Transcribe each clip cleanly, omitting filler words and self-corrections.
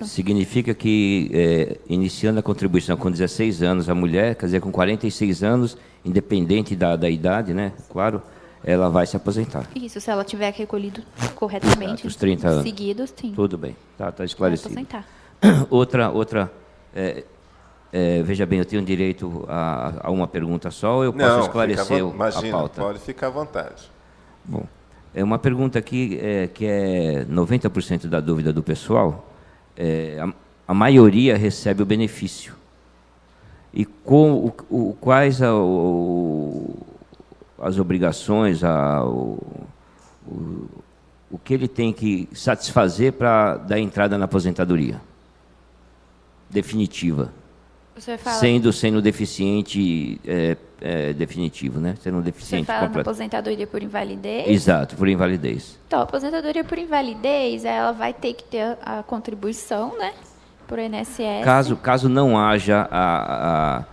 Significa que, iniciando a contribuição com 16 anos, a mulher, quer dizer, com 46 anos, independente da idade, né? Claro, ela vai se aposentar. Isso, se ela tiver recolhido corretamente, os 30 anos seguidos, sim. Tudo bem, tá esclarecido. Vai aposentar. Outra, veja bem, eu tenho direito a uma pergunta só, ou eu posso esclarecer a pauta? Pode ficar à vontade. Bom, é uma pergunta aqui que é 90% da dúvida do pessoal. A maioria recebe o benefício. E quais as obrigações, o que ele tem que satisfazer para dar entrada na aposentadoria definitiva? Você fala... Sendo deficiente definitivo, né? Sendo deficiente Você fala completo. Na aposentadoria por invalidez? Exato, por invalidez. Então, a aposentadoria por invalidez, ela vai ter que ter a contribuição, né? Por INSS. Caso não haja a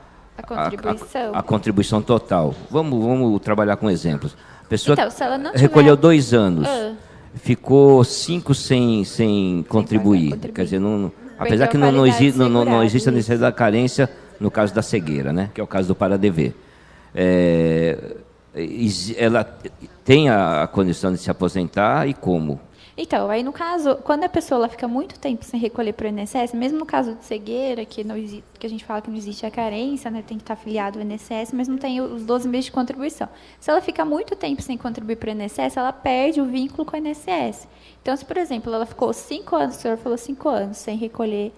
contribuição. A contribuição total. Vamos trabalhar com exemplos. A pessoa então, se ela não tiver... recolheu 2 anos, ficou 5 sem contribuir. Quer dizer, apesar que não existe a necessidade da carência no caso da cegueira, né? Que é o caso do para-dever. Ela tem a condição de se aposentar e como? Então, aí no caso, quando a pessoa ela fica muito tempo sem recolher para o INSS, mesmo no caso de cegueira, que a gente fala que não existe a carência, né, tem que estar afiliado ao INSS, mas não tem os 12 meses de contribuição. Se ela fica muito tempo sem contribuir para o INSS, ela perde o vínculo com o INSS. Então, se, por exemplo, ela ficou 5 anos, o senhor falou 5 anos, sem recolher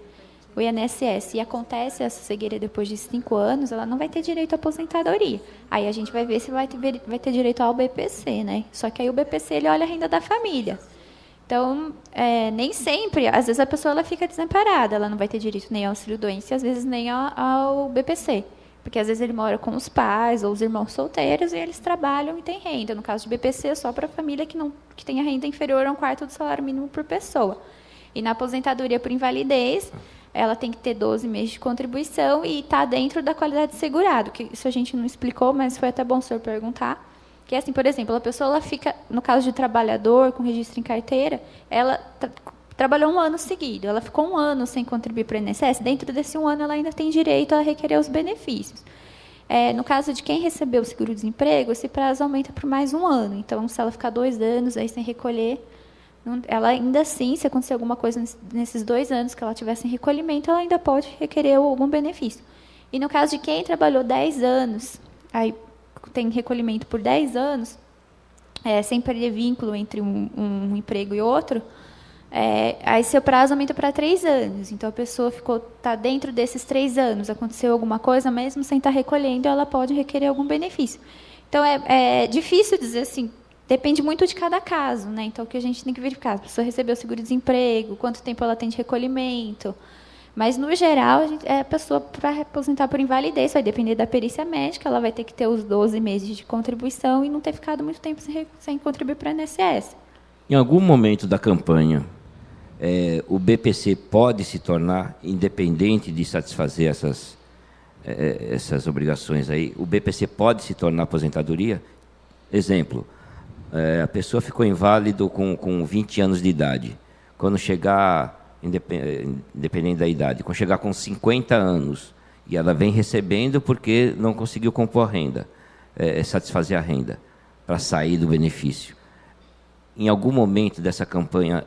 o INSS, e acontece essa cegueira depois de 5 anos, ela não vai ter direito à aposentadoria. Aí a gente vai ver se vai ter direito ao BPC, né? Só que aí o BPC, ele olha a renda da família. Então, nem sempre, às vezes a pessoa ela fica desamparada, ela não vai ter direito nem ao auxílio-doença, às vezes nem ao BPC. Porque às vezes ele mora com os pais ou os irmãos solteiros e eles trabalham e têm renda. No caso de BPC, é só para a família que tem a renda inferior a 1/4 do salário mínimo por pessoa. E na aposentadoria por invalidez, ela tem que ter 12 meses de contribuição e está dentro da qualidade de segurado, que isso a gente não explicou, mas foi até bom o senhor perguntar. Que é assim, por exemplo, a pessoa ela fica, no caso de trabalhador com registro em carteira, ela trabalhou 1 ano seguido, ela ficou 1 ano sem contribuir para o INSS, dentro desse 1 ano ela ainda tem direito a requerer os benefícios. No caso de quem recebeu o seguro-desemprego, esse prazo aumenta por mais 1 ano. Então, se ela ficar 2 anos aí sem recolher, ela ainda assim, se acontecer alguma coisa nesses 2 anos que ela tiver sem recolhimento, ela ainda pode requerer algum benefício. E no caso de quem trabalhou 10 anos, aí tem recolhimento por 10 anos, sem perder vínculo entre um emprego e outro, aí seu prazo aumenta para 3 anos. Então, a pessoa está dentro desses 3 anos, aconteceu alguma coisa, mesmo sem estar recolhendo, ela pode requerer algum benefício. Então, é difícil dizer assim, depende muito de cada caso, né? Então, o que a gente tem que verificar, a pessoa recebeu seguro-desemprego, quanto tempo ela tem de recolhimento. Mas, no geral, a pessoa, para aposentar por invalidez, vai depender da perícia médica, ela vai ter que ter os 12 meses de contribuição e não ter ficado muito tempo sem contribuir para o INSS. Em algum momento da campanha, o BPC pode se tornar independente de satisfazer essas obrigações aí? O BPC pode se tornar aposentadoria? Exemplo, a pessoa ficou inválido com 20 anos de idade. Quando chegar... independente da idade, quando chegar com 50 anos e ela vem recebendo porque não conseguiu compor a renda, satisfazer a renda para sair do benefício. Em algum momento dessa campanha,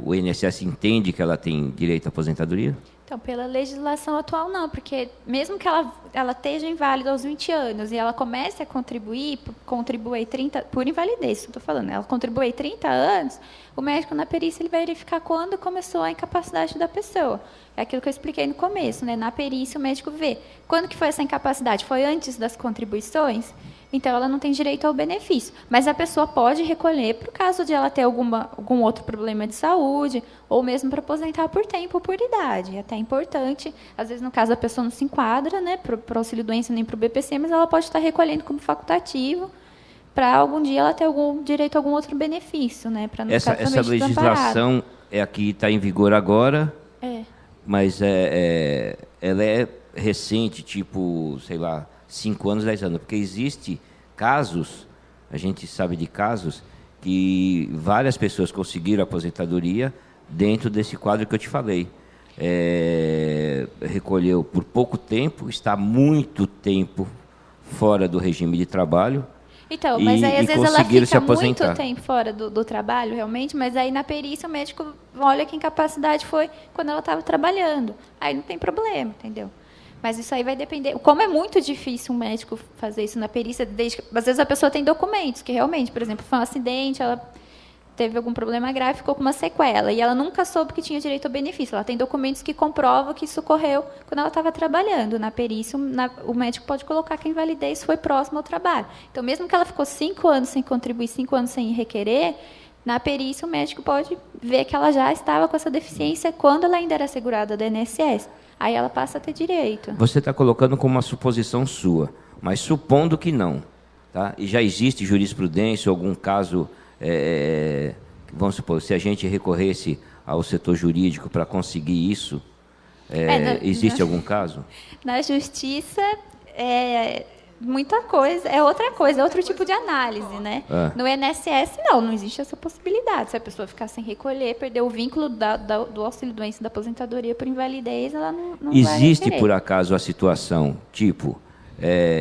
o INSS entende que ela tem direito à aposentadoria? Então, pela legislação atual, não, porque mesmo que ela esteja inválida aos 20 anos e ela comece a contribui 30, por invalidez, estou falando, ela contribui 30 anos, o médico na perícia ele vai verificar quando começou a incapacidade da pessoa. É aquilo que eu expliquei no começo, né? Na perícia o médico vê. Quando que foi essa incapacidade? Foi antes das contribuições? Então, ela não tem direito ao benefício. Mas a pessoa pode recolher para o caso de ela ter algum outro problema de saúde, ou mesmo para aposentar por tempo ou por idade. É até importante, às vezes, no caso, a pessoa não se enquadra, né, para o auxílio-doença nem para o BPC, mas ela pode estar recolhendo como facultativo para algum dia ela ter direito a algum outro benefício, né, para não ficar totalmente essa legislação é a que está em vigor agora, mas ela é recente, tipo, sei lá, 5 anos, 10 anos, porque existe casos, a gente sabe de casos, que várias pessoas conseguiram aposentadoria, dentro desse quadro que eu te falei. Recolheu por pouco tempo, está muito tempo fora do regime de trabalho. Então, mas aí às vezes ela se fica muito aposentar. tempo fora do trabalho, realmente, mas aí na perícia o médico olha que incapacidade foi quando ela estava trabalhando. Aí não tem problema, entendeu? Mas isso aí vai depender. Como é muito difícil um médico fazer isso na perícia, desde que, às vezes a pessoa tem documentos que realmente, por exemplo, foi um acidente, ela teve algum problema grave, ficou com uma sequela, e ela nunca soube que tinha direito ao benefício. Ela tem documentos que comprovam que isso ocorreu quando ela estava trabalhando. Na perícia, o médico pode colocar que a invalidez foi próxima ao trabalho. Então, mesmo que ela ficou 5 anos sem contribuir, 5 anos sem requerer, na perícia o médico pode ver que ela já estava com essa deficiência quando ela ainda era segurada do INSS. Aí ela passa a ter direito. Você está colocando como uma suposição sua, mas supondo que não, tá? E já existe jurisprudência, algum caso, vamos supor, se a gente recorresse ao setor jurídico para conseguir isso, existe algum caso? Na justiça, muita coisa, é outra coisa, é outro tipo de análise, né? No INSS, não existe essa possibilidade. Se a pessoa ficar sem recolher, perder o vínculo do auxílio-doença da aposentadoria por invalidez, ela não existe, vai requerer. Por acaso, a situação, tipo,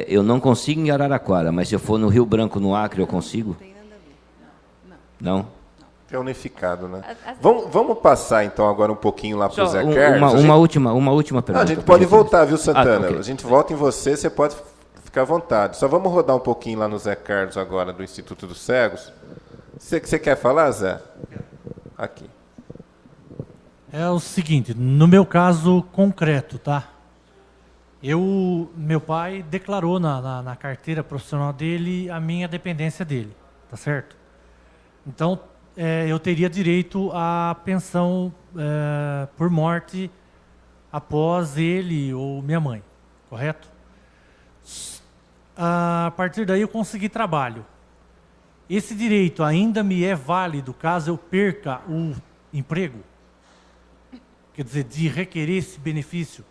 eu não consigo em Araraquara, mas se eu for no Rio Branco, no Acre, eu consigo? Não? É unificado, né? Vamos passar, então, agora um pouquinho lá para o Zé Carlos. Uma última pergunta. A gente pode voltar, viu, Santana? Okay. A gente volta em você pode ficar à vontade. Só vamos rodar um pouquinho lá no Zé Carlos agora, do Instituto dos Cegos. Você quer falar, Zé? Aqui. É o seguinte, no meu caso concreto, tá? Meu pai declarou na carteira profissional dele a minha dependência dele, tá certo? Então, eu teria direito à pensão por morte após ele ou minha mãe, correto? A partir daí eu consegui trabalho. Esse direito ainda me é válido caso eu perca o emprego? Quer dizer, de requerer esse benefício,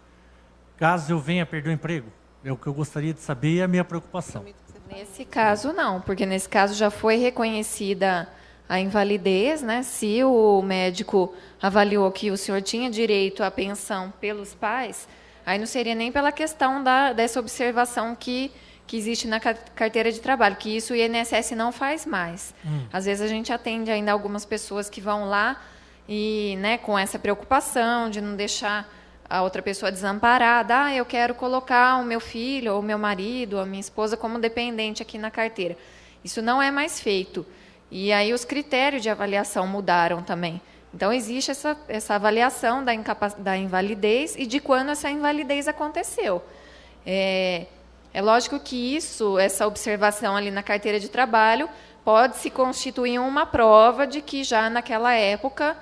caso eu venha a perder o emprego? É o que eu gostaria de saber e é a minha preocupação. Nesse caso, não, porque nesse caso já foi reconhecida a invalidez, né? Se o médico avaliou que o senhor tinha direito à pensão pelos pais, aí não seria nem pela questão dessa observação que existe na carteira de trabalho, que isso o INSS não faz mais. Às vezes a gente atende ainda algumas pessoas que vão lá e, né, com essa preocupação de não deixar a outra pessoa desamparada. Eu quero colocar o meu filho, ou o meu marido, ou a minha esposa como dependente aqui na carteira. Isso não é mais feito. E aí os critérios de avaliação mudaram também. Então, existe essa avaliação da invalidez e de quando essa invalidez aconteceu. É lógico que essa observação ali na carteira de trabalho pode se constituir uma prova de que já naquela época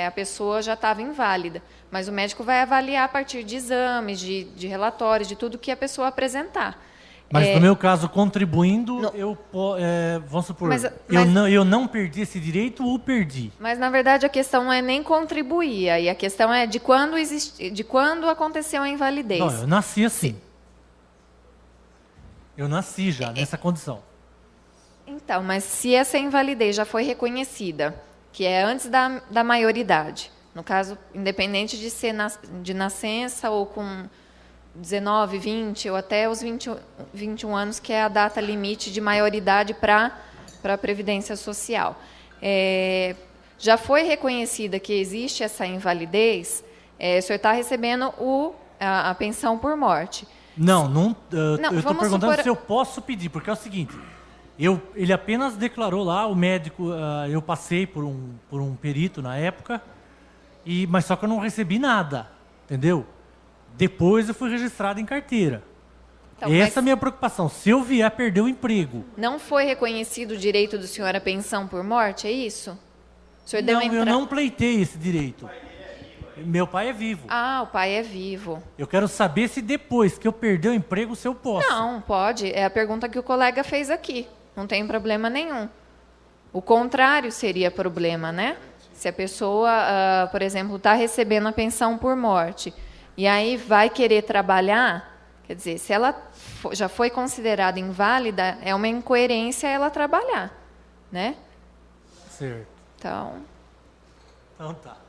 a pessoa já estava inválida. Mas o médico vai avaliar a partir de exames, de relatórios, de tudo que a pessoa apresentar. Mas no meu caso, contribuindo, vamos supor, eu não perdi esse direito ou perdi? Mas, na verdade, a questão não é nem contribuir. Aí a questão é de quando aconteceu a invalidez. Não, eu nasci assim. Eu nasci já nessa condição. Então, mas se essa invalidez já foi reconhecida, que é antes da maioridade, no caso, independente de ser de nascença ou com 19, 20 ou até os 21 anos, que é a data limite de maioridade para a Previdência Social. Já foi reconhecida que existe essa invalidez, o senhor está recebendo a pensão por morte. Não, eu estou perguntando se eu posso pedir, porque é o seguinte, ele apenas declarou lá, o médico, eu passei por um perito na época, mas só que eu não recebi nada, entendeu? Depois eu fui registrado em carteira. Então, essa é a minha preocupação. Se eu vier perder o emprego. Não foi reconhecido o direito do senhor à pensão por morte, é isso? O senhor eu não pleitei esse direito. Meu pai é vivo. Ah, o pai é vivo. Eu quero saber se depois que eu perder o emprego, se eu posso. Não, pode. É a pergunta que o colega fez aqui. Não tem problema nenhum. O contrário seria problema, né? Se a pessoa, por exemplo, está recebendo a pensão por morte e aí vai querer trabalhar, quer dizer, se ela já foi considerada inválida, é uma incoerência ela trabalhar, né? Certo. Então... Então tá.